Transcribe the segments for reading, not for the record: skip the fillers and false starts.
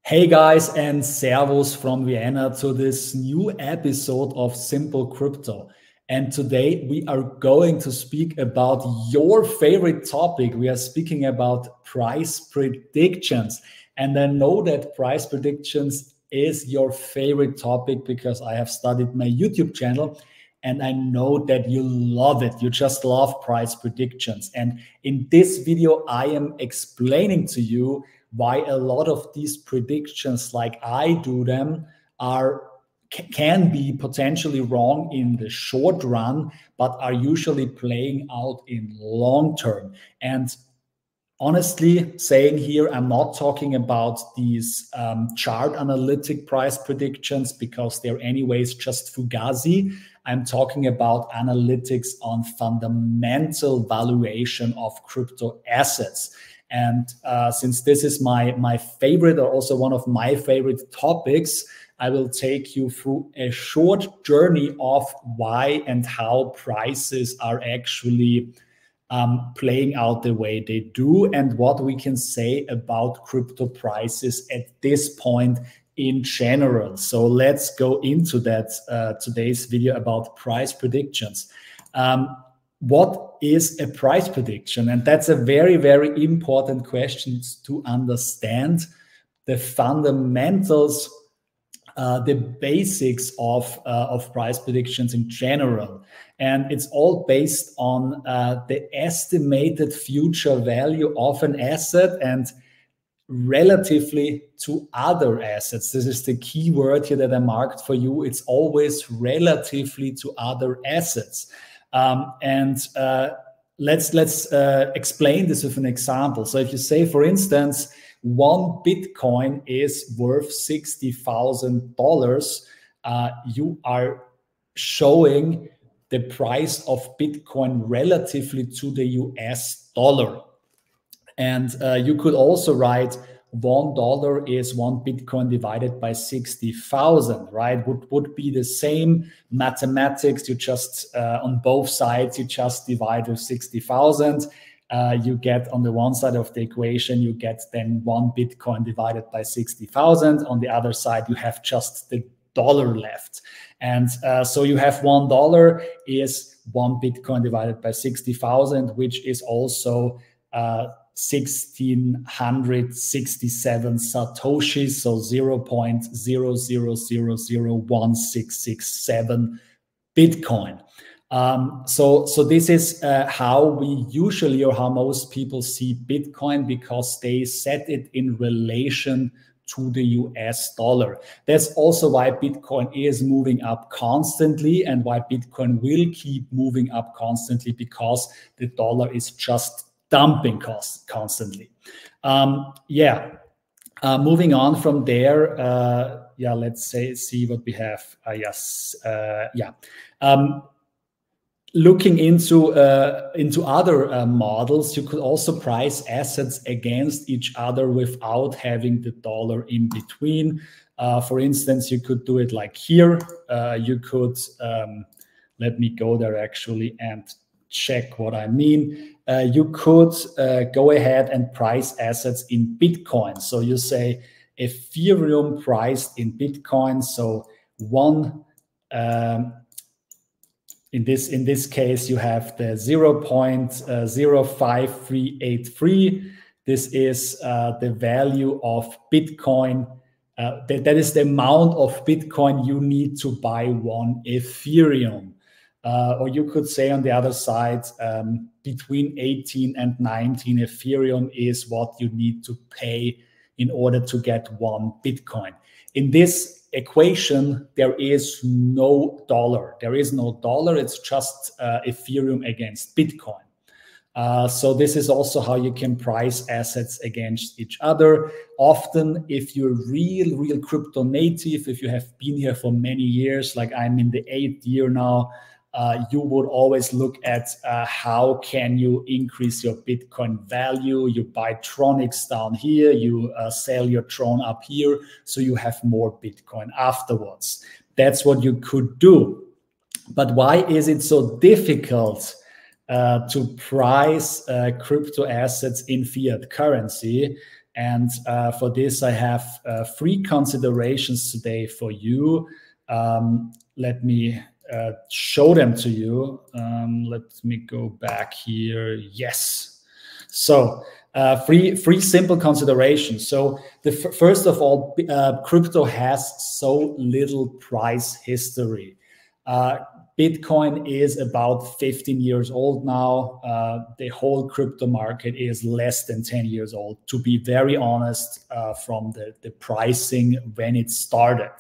Hey guys, and servus from Vienna to this new episode of Simple Crypto. And today we are going to speak about your favorite topic. We are speaking about price predictions. And I know that price predictions is your favorite topic because I have studied my YouTube channel and I know that you love it. You just love price predictions. And in this video, I am explaining to you why a lot of these predictions, like I do them, can be potentially wrong in the short run, but are usually playing out in long term. And honestly saying here, I'm not talking about these chart analytic price predictions because they're anyways just fugazi. I'm talking about analytics on fundamental valuation of crypto assets. And since this is my favorite, or also one of my favorite topics, I will take you through a short journey of why and how prices are actually playing out the way they do, and what we can say about crypto prices at this point in general. So let's go into that today's video about price predictions. What is a price prediction? And that's a very, very important question to understand the fundamentals, the basics of price predictions in general. And it's all based on the estimated future value of an asset and relatively to other assets. This is the key word here that I marked for you. It's always relatively to other assets. Let's explain this with an example. So if you say, for instance, one Bitcoin is worth $60,000, you are showing the price of Bitcoin relatively to the US dollar. And you could also write $1 is one Bitcoin divided by 60,000, right? Would be the same mathematics. You just, on both sides, you just divide with 60,000. You get on the one side of the equation, you get then one Bitcoin divided by 60,000. On the other side, you have just the dollar left. And so you have $1 is one Bitcoin divided by 60,000, which is also 1,667 Satoshis, so 0.00001667 Bitcoin. So this is how we usually, or how most people see Bitcoin, because they set it in relation to the US dollar. That's also why Bitcoin is moving up constantly and why Bitcoin will keep moving up constantly, because the dollar is just dumping costs constantly. Moving on from there, let's see what we have. Looking into other models, you could also price assets against each other without having the dollar in between. For instance, you could do it like here. You could, let me go there actually and check what I mean. You could go ahead and price assets in Bitcoin. So you say Ethereum priced in Bitcoin. So one, in this case, you have the 0.05383. This is the value of Bitcoin. That is the amount of Bitcoin you need to buy one Ethereum. Or you could say on the other side, between 18 and 19 Ethereum is what you need to pay in order to get one Bitcoin. In this equation, there is no dollar. There is no dollar. It's just Ethereum against Bitcoin. So this is also how you can price assets against each other. Often, if you're real crypto native, if you have been here for many years, like I'm in the 8th year now, you would always look at how can you increase your Bitcoin value. You buy Tronics down here, you sell your Tron up here, so you have more Bitcoin afterwards. That's what you could do. But why is it so difficult to price crypto assets in fiat currency? And for this, I have 3 considerations today for you. Let me show them to you. Let me go back here. Yes. So 3 simple considerations. So first of all, crypto has so little price history. Bitcoin is about 15 years old now. The whole crypto market is less than 10 years old, to be very honest, from the pricing when it started.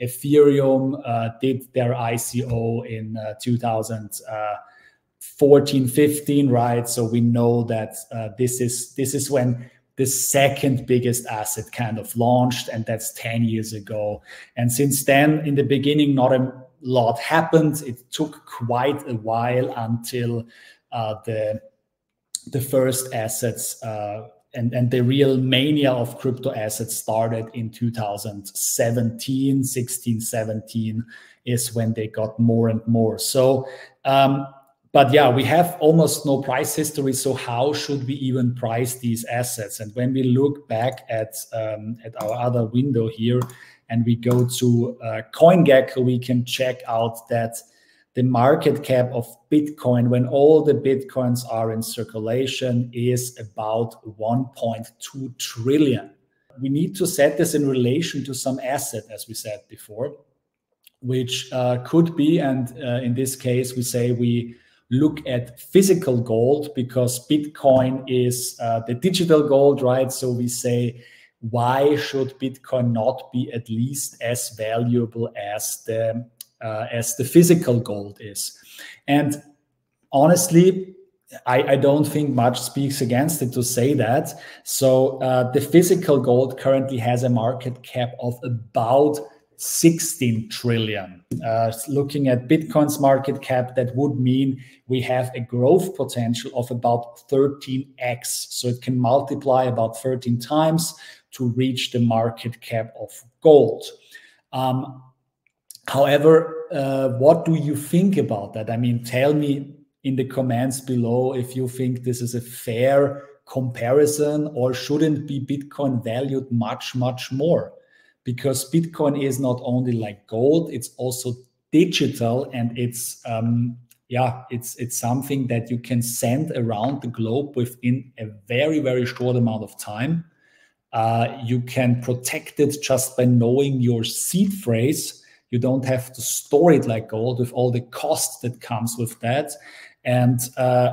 Ethereum did their ICO in 2014, 15, right? So we know that this is when the second biggest asset kind of launched, and that's 10 years ago. And since then, in the beginning, not a lot happened. It took quite a while until the first assets and the real mania of crypto assets started in 2017, 16, 17 is when they got more and more. So, but yeah, we have almost no price history. So how should we even price these assets? And when we look back at our other window here, and we go to CoinGecko, we can check out that the market cap of Bitcoin, when all the Bitcoins are in circulation, is about 1.2 trillion. We need to set this in relation to some asset, as we said before, which could be, and in this case, we say we look at physical gold, because Bitcoin is the digital gold, right? So we say, why should Bitcoin not be at least as valuable as the physical gold is? And honestly, I don't think much speaks against it to say that. So the physical gold currently has a market cap of about 16 trillion. Looking at Bitcoin's market cap, that would mean we have a growth potential of about 13x. So it can multiply about 13 times to reach the market cap of gold. However, what do you think about that? I mean, tell me in the comments below if you think this is a fair comparison, or shouldn't be Bitcoin valued much, much more? Because Bitcoin is not only like gold, it's also digital, and it's it's something that you can send around the globe within a very, very short amount of time. You can protect it just by knowing your seed phrase. You don't have to store it like gold with all the cost that comes with that. And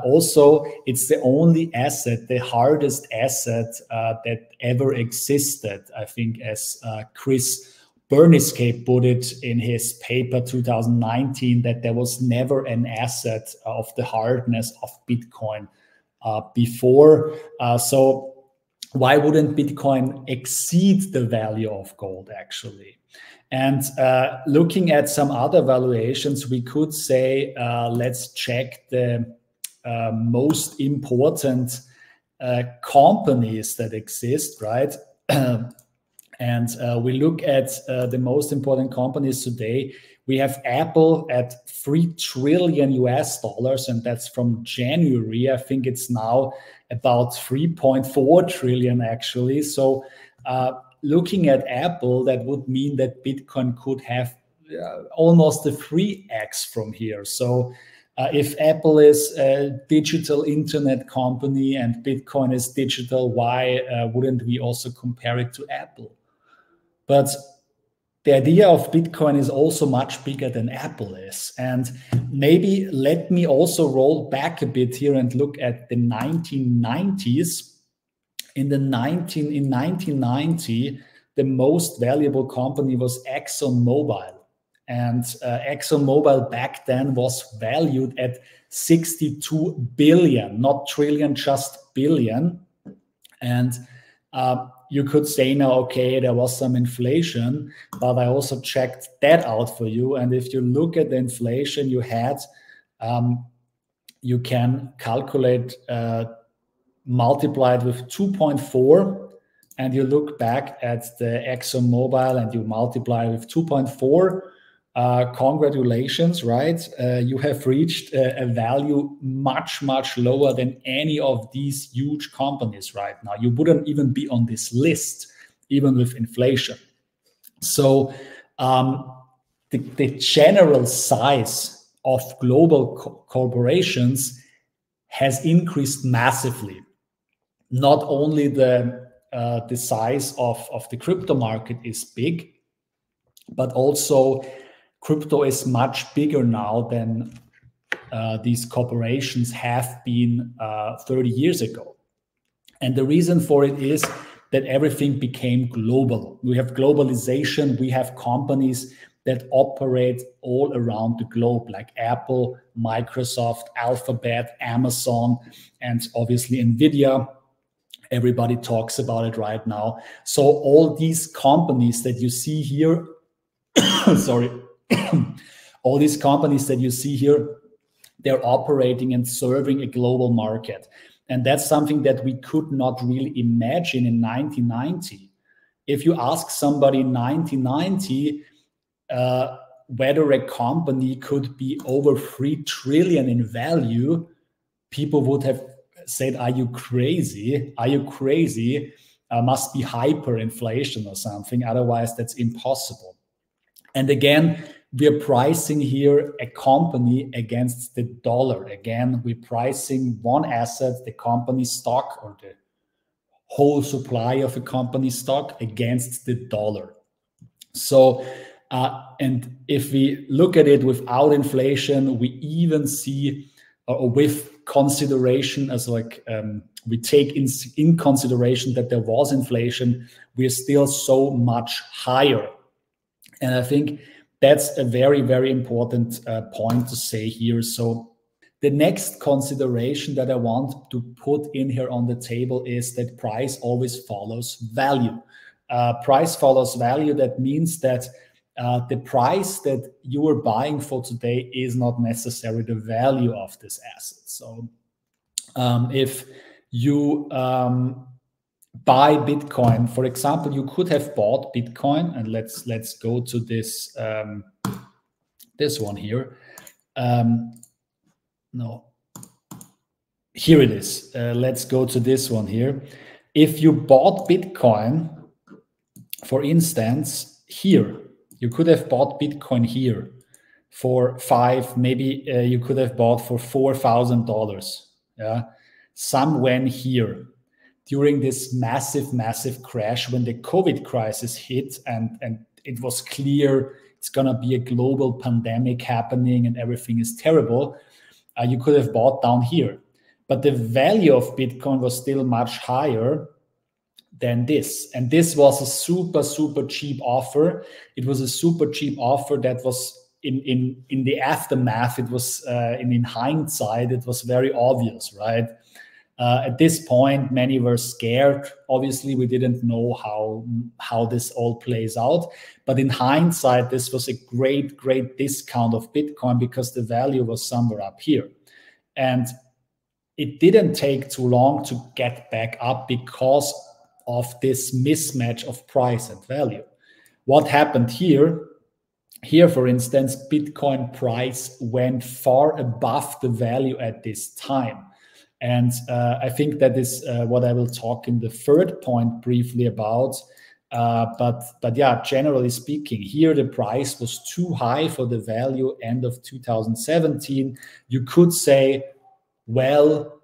also, it's the only asset, the hardest asset that ever existed. I think, as Chris Burniscape put it in his paper 2019, that there was never an asset of the hardness of Bitcoin before. So why wouldn't Bitcoin exceed the value of gold, actually? And looking at some other valuations, we could say, let's check the most important companies that exist, right? And we look at the most important companies today. We have Apple at $3 trillion US, and that's from January. I think it's now about 3.4 trillion actually. So looking at Apple, that would mean that Bitcoin could have almost a 3x from here. So if Apple is a digital internet company and Bitcoin is digital, why wouldn't we also compare it to Apple? But the idea of Bitcoin is also much bigger than Apple is. And maybe let me also roll back a bit here and look at the 1990s. In 1990, the most valuable company was ExxonMobil. And ExxonMobil back then was valued at 62 billion, not trillion, just billion. And you could say now, okay, there was some inflation, but I also checked that out for you. And if you look at the inflation you had, you can calculate, multiply it with 2.4, and you look back at the ExxonMobil and you multiply with 2.4, congratulations, right? You have reached a value much, much lower than any of these huge companies right now. You wouldn't even be on this list, even with inflation. So the general size of global corporations has increased massively. Not only the size of the crypto market is big, but also crypto is much bigger now than these corporations have been 30 years ago. And the reason for it is that everything became global. We have globalization. We have companies that operate all around the globe, like Apple, Microsoft, Alphabet, Amazon, and obviously NVIDIA. Everybody talks about it right now. So all these companies that you see here, sorry, all these companies that you see here, they're operating and serving a global market. And that's something that we could not really imagine in 1990. If you ask somebody in 1990 whether a company could be over 3 trillion in value, people would have said, are you crazy? Are you crazy? Must be hyperinflation or something. Otherwise, that's impossible. And again, we are pricing here a company against the dollar. Again, we're pricing one asset, the company stock, or the whole supply of a company stock against the dollar. So, and if we look at it without inflation, we even see, or with consideration, as like we take in consideration that there was inflation, we're still so much higher. And I think that's a very, very important point to say here. So the next consideration that I want to put in here on the table is that price always follows value. Price follows value. That means that the price that you are buying for today is not necessarily the value of this asset. So if you buy Bitcoin, for example, you could have bought Bitcoin, and let's go to this this one here. No, here it is. Let's go to this one here. If you bought Bitcoin, for instance, here, you could have bought Bitcoin here for maybe you could have bought for $4,000. Yeah, somewhere here during this massive crash when the COVID crisis hit, and it was clear it's gonna be a global pandemic happening and everything is terrible. You could have bought down here, but the value of Bitcoin was still much higher than this. And this was a super cheap offer. It was a super cheap offer that was in the aftermath. It was in hindsight, it was very obvious, right? At this point, many were scared. Obviously, we didn't know how this all plays out. But in hindsight, this was a great discount of Bitcoin because the value was somewhere up here. And it didn't take too long to get back up because of this mismatch of price and value. What happened here? Here, for instance, Bitcoin price went far above the value at this time. And I think that is what I will talk in the third point briefly about. But yeah, generally speaking, here the price was too high for the value end of 2017. You could say, well,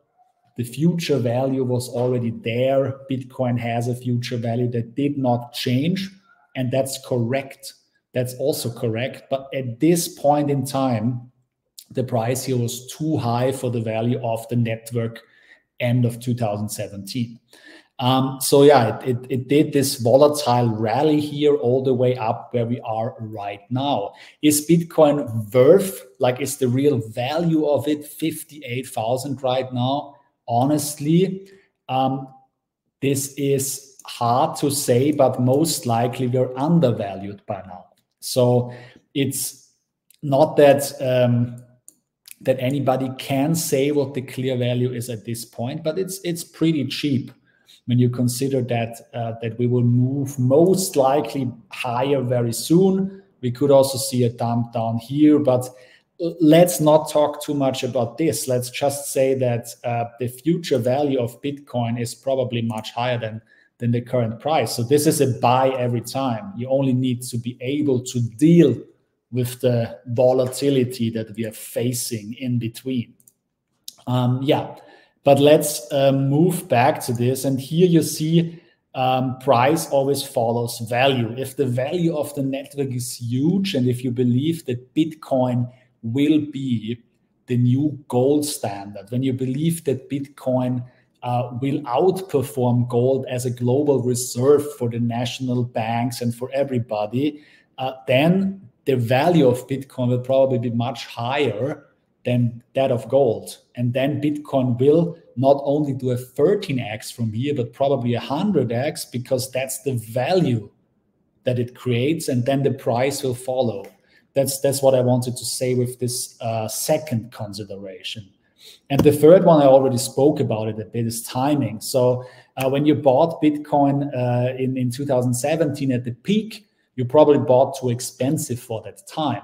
the future value was already there. Bitcoin has a future value that did not change. And that's correct. That's also correct. But at this point in time, the price here was too high for the value of the network end of 2017. So yeah, it did this volatile rally here all the way up where we are right now. Is Bitcoin worth, like, is the real value of it 58,000 right now? Honestly, this is hard to say, but most likely we're undervalued by now. So it's not that that anybody can say what the clear value is at this point, but it's pretty cheap when you consider that that we will move most likely higher very soon. We could also see a dump down here, but let's not talk too much about this. Let's just say that the future value of Bitcoin is probably much higher than the current price. So this is a buy every time. You only need to be able to deal with the volatility that we are facing in between. Yeah, but let's move back to this. And here you see price always follows value. If the value of the network is huge, and if you believe that Bitcoin will be the new gold standard, when you believe that Bitcoin will outperform gold as a global reserve for the national banks and for everybody, then the value of Bitcoin will probably be much higher than that of gold. And then Bitcoin will not only do a 13x from here, but probably 100x, because that's the value that it creates, and then the price will follow. That's what I wanted to say with this second consideration. And the third one, I already spoke about it a bit, is timing. So when you bought Bitcoin in 2017 at the peak, you probably bought too expensive for that time.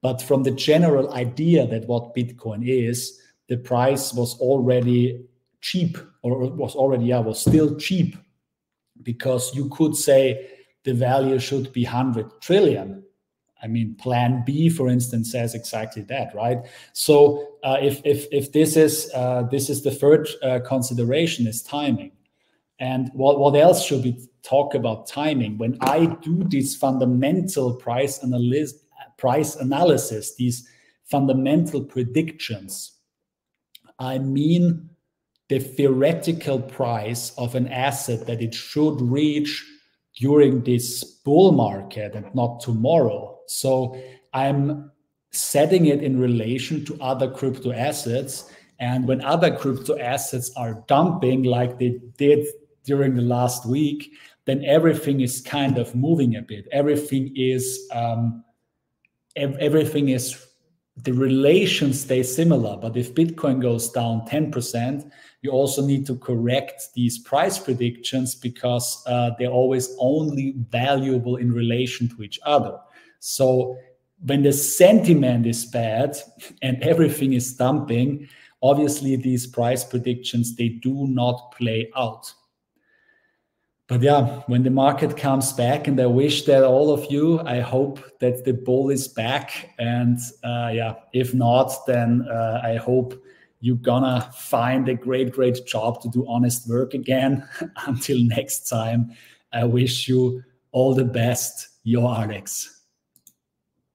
But from the general idea that what Bitcoin is, the price was already cheap, or was still cheap, because you could say the value should be 100 trillion. I mean, Plan B, for instance, says exactly that, right? So if this is the third consideration, is timing. And what else should we talk about timing? When I do this fundamental price analysis, these fundamental predictions, I mean the theoretical price of an asset that it should reach during this bull market and not tomorrow. So I'm setting it in relation to other crypto assets. And when other crypto assets are dumping like they did during the last week, then everything is kind of moving a bit. Everything is the relations stay similar. But if Bitcoin goes down 10%, you also need to correct these price predictions, because they're always only valuable in relation to each other. So when the sentiment is bad and everything is dumping, obviously these price predictions, they do not play out. But yeah, when the market comes back, and I wish that all of you, I hope that the bull is back. And yeah, if not, then I hope you're gonna find a great job to do honest work again. Until next time, I wish you all the best. Your Alex.